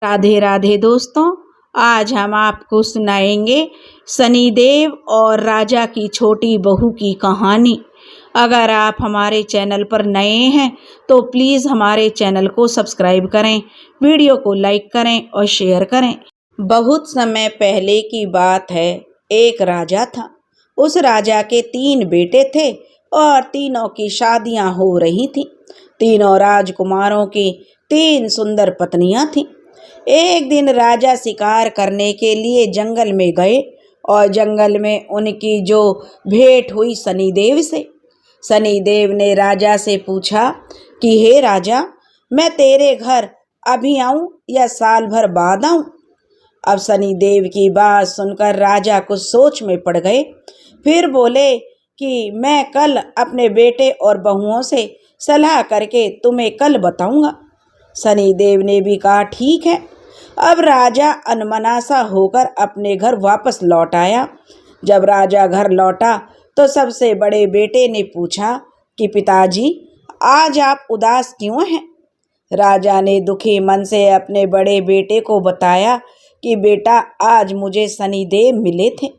राधे राधे दोस्तों, आज हम आपको सुनाएंगे शनिदेव और राजा की छोटी बहू की कहानी। अगर आप हमारे चैनल पर नए हैं तो प्लीज़ हमारे चैनल को सब्सक्राइब करें, वीडियो को लाइक करें और शेयर करें। बहुत समय पहले की बात है। एक राजा था। उस राजा के 3 बेटे थे और तीनों की शादियां हो रही थीं। तीनों राजकुमारों की 3 सुंदर पत्नियां थीं। एक दिन राजा शिकार करने के लिए जंगल में गए और जंगल में उनकी जो भेंट हुई शनिदेव से। शनिदेव ने राजा से पूछा कि हे राजा, मैं तेरे घर अभी आऊं या साल भर बाद आऊं? अब शनिदेव की बात सुनकर राजा कुछ सोच में पड़ गए। फिर बोले कि मैं कल अपने बेटे और बहुओं से सलाह करके तुम्हें कल बताऊंगा। शनिदेव ने भी कहा ठीक है। अब राजा अनमना सा होकर अपने घर वापस लौट आया। जब राजा घर लौटा तो सबसे बड़े बेटे ने पूछा कि पिताजी, आज आप उदास क्यों हैं? राजा ने दुखी मन से अपने बड़े बेटे को बताया कि बेटा, आज मुझे शनिदेव मिले थे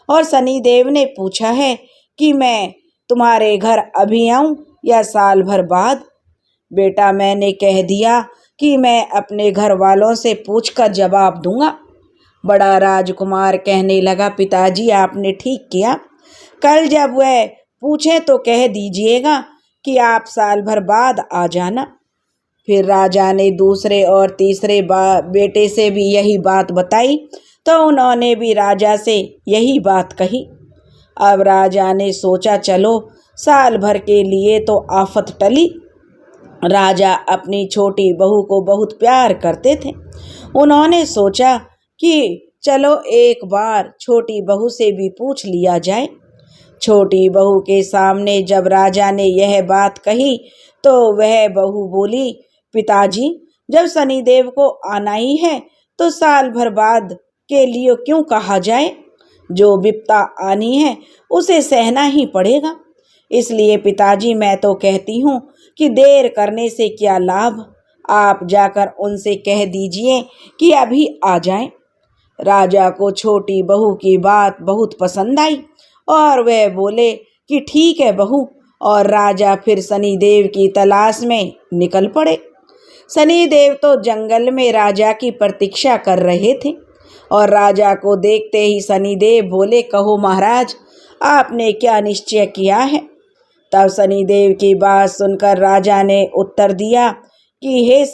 और शनिदेव ने पूछा है कि मैं तुम्हारे घर अभी आऊं या साल भर बाद। बेटा, मैंने कह दिया कि मैं अपने घर वालों से पूछकर जवाब दूंगा। बड़ा राजकुमार कहने लगा, पिताजी आपने ठीक किया। कल जब वह पूछे तो कह दीजिएगा कि आप साल भर बाद आ जाना। फिर राजा ने दूसरे और तीसरे बेटे से भी यही बात बताई तो उन्होंने भी राजा से यही बात कही। अब राजा ने सोचा, चलो साल भर के लिए तो आफत टली। राजा अपनी छोटी बहू को बहुत प्यार करते थे। उन्होंने सोचा कि चलो एक बार छोटी बहू से भी पूछ लिया जाए। छोटी बहू के सामने जब राजा ने यह बात कही तो वह बहू बोली, पिताजी, जब शनिदेव को आना ही है तो साल भर बाद के लिए क्यों कहा जाए? जो विपदा आनी है उसे सहना ही पड़ेगा। इसलिए पिताजी, मैं तो कहती हूँ कि देर करने से क्या लाभ। आप जाकर उनसे कह दीजिए कि अभी आ जाएं। राजा को छोटी बहू की बात बहुत पसंद आई और वह बोले कि ठीक है बहू, और राजा फिर शनिदेव की तलाश में निकल पड़े। शनिदेव तो जंगल में राजा की प्रतीक्षा कर रहे थे और राजा को देखते ही शनिदेव बोले, कहो महाराज, आपने क्या निश्चय किया है? तब शनिदेव की बात सुनकर राजा ने उत्तर दिया कि हे